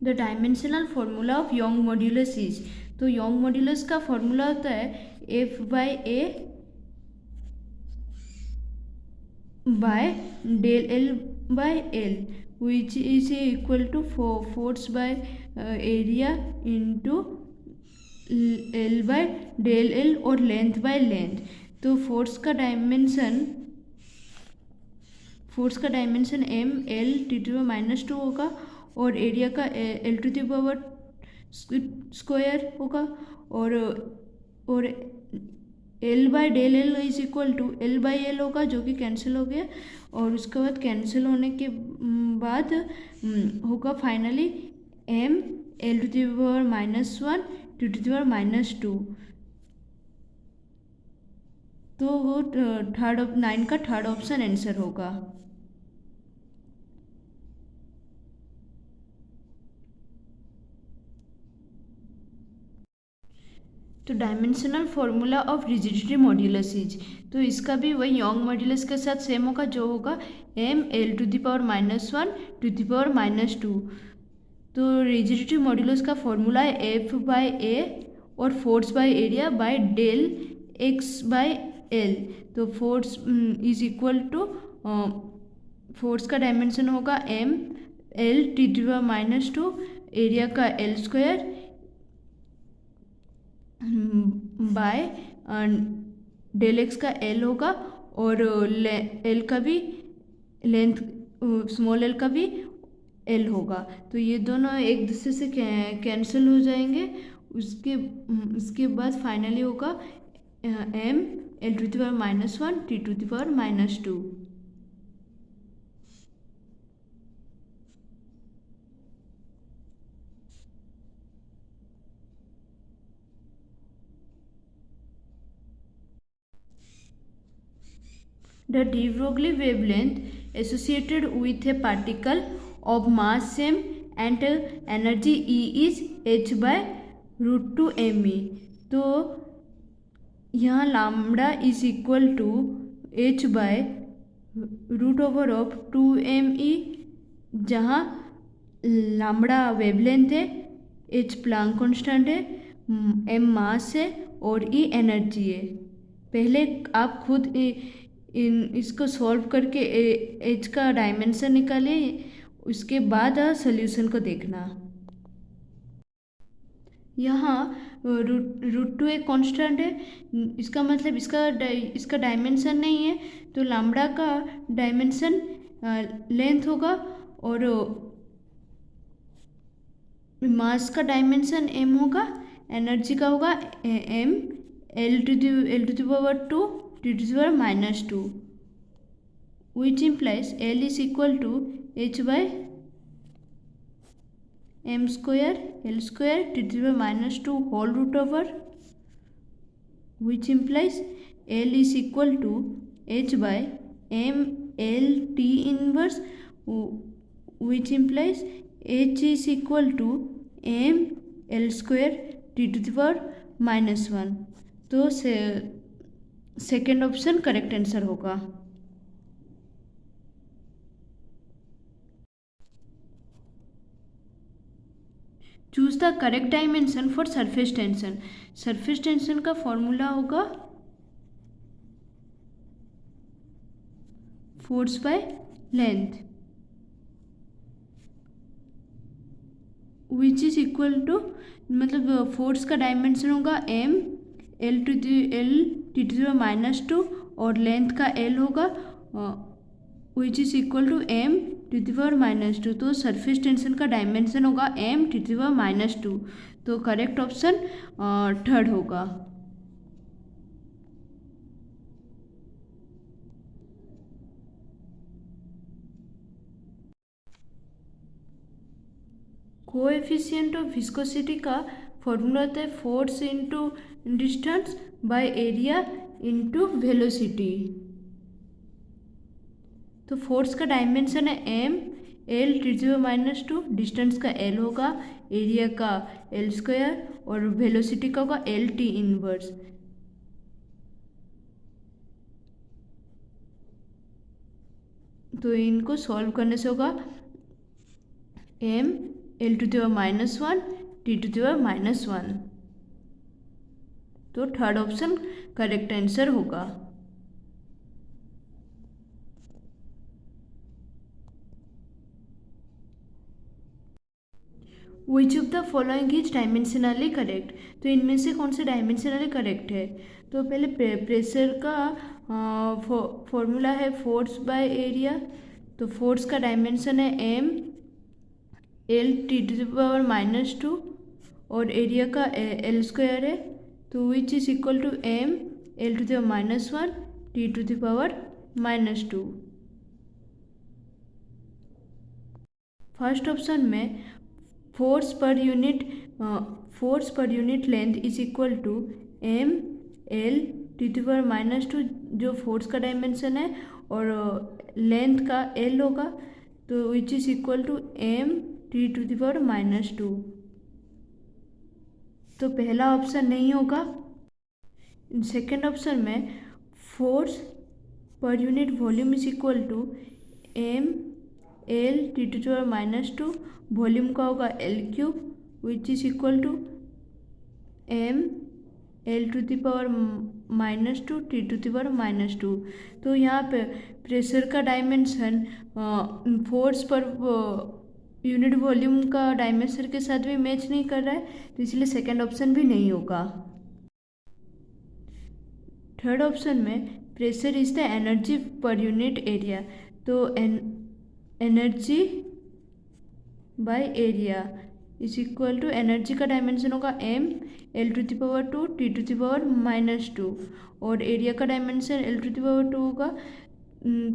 The dimensional formula of Young modulus is, तो Young modulus का formula होता है F by A by del L by L which is equal to force by area into L by del L और length by length. तो force का dimension M L T to power minus two होगा और area का L to the power square होगा और L by del L is equal to L by L होगा जो कि कैंसिल हो गया और उसके बाद कैंसिल होने के बाद होगा finally M L to the power minus one T to the power minus two. तो वो 9 का थर्ड ऑप्शन आंसर होगा। तो dimensional formula of rigidity modulus is, तो इसका भी वही यंग मॉड्यूलस के साथ सेम होगा जो होगा M L to the power minus one to the power minus two. तो रिजिडिटी मॉड्यूलस का फॉर्मूला है एफ बाय ए और force by area by del X by L. तो force is equal to force का dimension होगा M L T to power minus two, area का L square by del X का L होगा और L का भी लेंथ स्मॉल एल का भी एल होगा। तो ये दोनों एक दूसरे से कैंसिल हो जाएंगे। उसके बाद फाइनली होगा M L to the power minus one T to the power minus two. The de Broglie wavelength associated with a particle of mass same and energy E is h by root two M E. तो यहाँ lambda is equal to h by root over of two M E, जहाँ lambda wavelength है, h Planck constant है, m mass है और E energy है। पहले आप खुद इसको सॉल्व करके एच का डायमेंशन निकालिए, उसके बाद सॉल्यूशन को देखना। यहाँ रूट टू एक कांस्टेंट है, इसका मतलब इसका डायमेंशन नहीं है, तो लैम्बडा का डायमेंशन लेंथ होगा और मास का डायमेंशन m होगा, एनर्जी का होगा m L to the power two T to the power minus two, which implies L is equal to h by m square L square to the power minus 2 whole root over, which implies L is equal to h by m L t inverse, which implies h is equal to m L square t to the power minus 1। तो second option correct answer होगा। Choose the correct dimension for surface tension. Surface tension का formula होगा force by length which is equal to, मतलब force का dimension होगा M L T to minus two और length का L होगा which is equal to M T to power minus two. तो surface tension का डायमेंशन होगा M T to power minus two. तो करेक्ट ऑप्शन थर्ड होगा। Coefficient of viscosity का formula होता है force into distance by area into velocity. तो force का डायमेंशन है M L T to minus two, distance का एल होगा, एरिया का एल स्क्वायर और वेलोसिटी का होगा एल टी इनवर्स। तो इनको सॉल्व करने से होगा M L to the power -1 T to the power -1। तो थर्ड ऑप्शन करेक्ट आंसर होगा। Which of the following is dimensionally correct. तो इनमें से कौन से डायमेंशनली करेक्ट है। तो पहले प्रेशर का फॉर्मूला है फोर्स बाय एरिया। तो फोर्स का डायमेंशन है M L T to the power -2 और एरिया का एल स्क्वायर है। तो which is equal to M L to the power -1 T to the power -2। First option में force per unit length is equal to M L T to power -2 जो force का dimension है और length का L होगा। तो which is equal to M T to the power -2। तो पहला ऑप्शन नहीं होगा। सेकेंड ऑप्शन में force per unit volume is equal to M L T to the power -2 volume का होगा L cube which is equal to M L to the power -2 T to the power -2। तो यहाँ पे pressure का dimension force per unit volume का dimension के साथ भी मैच नहीं कर रहा है, तो इसलिए सेकेंड ऑप्शन भी नहीं होगा। थर्ड ऑप्शन में pressure is the energy per unit area. तो energy by area is equal to energy का डायमेंशन होगा M L to the power 2 T to the power -2 और एरिया का dimension L to the power 2 होगा।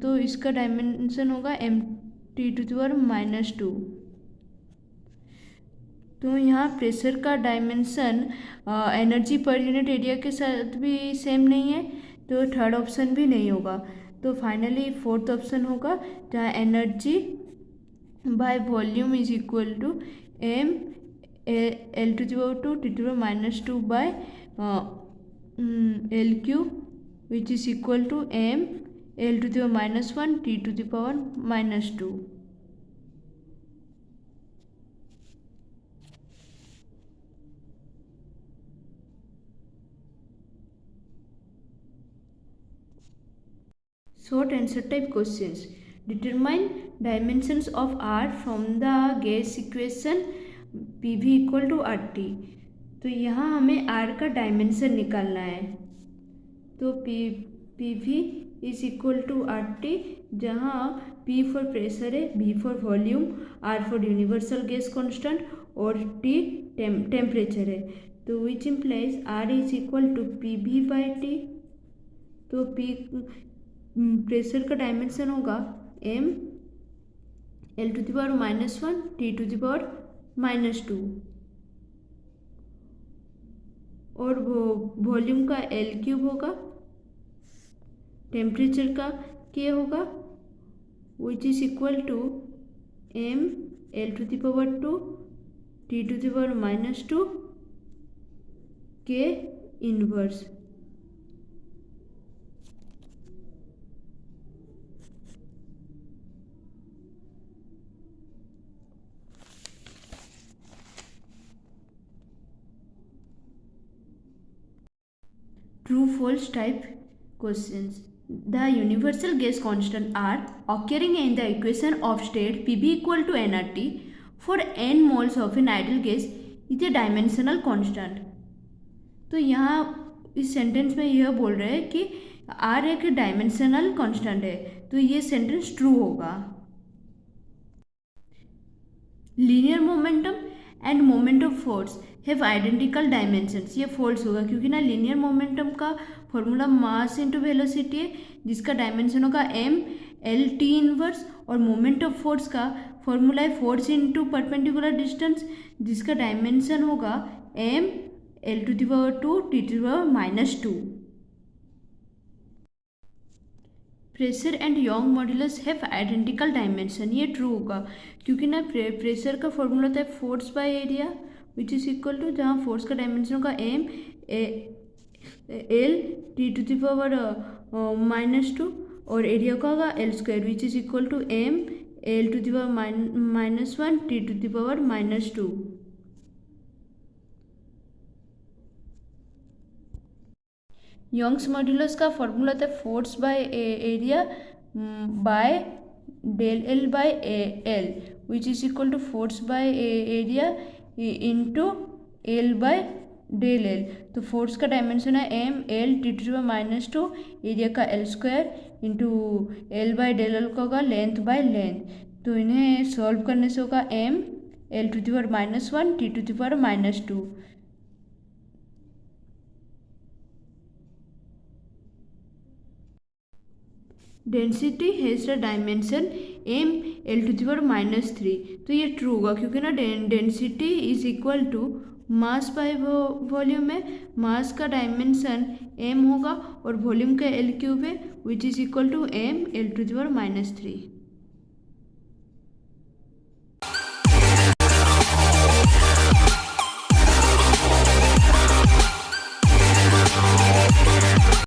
तो इसका dimension होगा M T to the power -2। तो यहाँ प्रेशर का dimension energy per unit area के साथ भी सेम नहीं है, तो थर्ड ऑप्शन भी नहीं होगा। तो फाइनली फोर्थ ऑप्शन होगा जहाँ energy by volume is equal to M L to the power 2 T to the power -2 by L cube which is equal to M L to the power -1 T to the power -2। Short answer type questions. Determine dimensions of R from the gas equation PV equal to RT। तो यहाँ हमें R का dimension निकालना है। तो PV is equal to RT, जहाँ P for pressure है, V for volume, R for universal gas constant और T टेम्परेचर है। तो which implies R is equal to PV by T। तो प्रेशर का डायमेंशन होगा M L to the power -1 T to the power -2 और volume का L cube होगा, temperature का के होगा which is equal to M L to the power 2 T to the power -2 K inverse. True false type questions. The universal gas constant R occurring in the equation of state PV equal to nRT for n moles of an ideal gas is a dimensional constant। तो यहाँ इस sentence में यह बोल रहे हैं कि R एक डायमेंशनल कांस्टेंट है, तो ये सेंटेंस ट्रू होगा। Linear momentum and moment of force have identical dimensions, ये फॉल्स होगा क्योंकि ना लीनियर मोमेंटम का फॉर्मूला मास इंटू वेलोसिटी है जिसका डायमेंशन होगा एम एल टी इनवर्स, और मोमेंट ऑफ फोर्स का फॉर्मूला है फोर्स इंटू परपेंडिकुलर डिस्टेंस जिसका डायमेंशन होगा M L to the power 2 T to the power -2। Pressure and Young modulus have identical dimension, ये true होगा क्योंकि ना प्रेशर का फॉर्मूला होता है force by area which is equal to, जहाँ फोर्स का डायमेंशन होगा M L T to the power -2 और एरिया का होगा L square which is equal to M L to the power -1 T to the power -2। Young's modulus का formula था force by area by del L by L which is equal to force by area into L by del L. तो force का dimension है M L T to -2, area का L square into L by del L का होगा length by length. तो इन्हें solve करने से होगा M L to the power -1 T to the power -2। Density has the dimension M L to the power -3। तो ये ट्रू होगा क्योंकि ना density is equal to mass by volume है। मास का डायमेंशन एम होगा और वॉल्यूम का एल क्यूब है which is equal to M L to the power -3।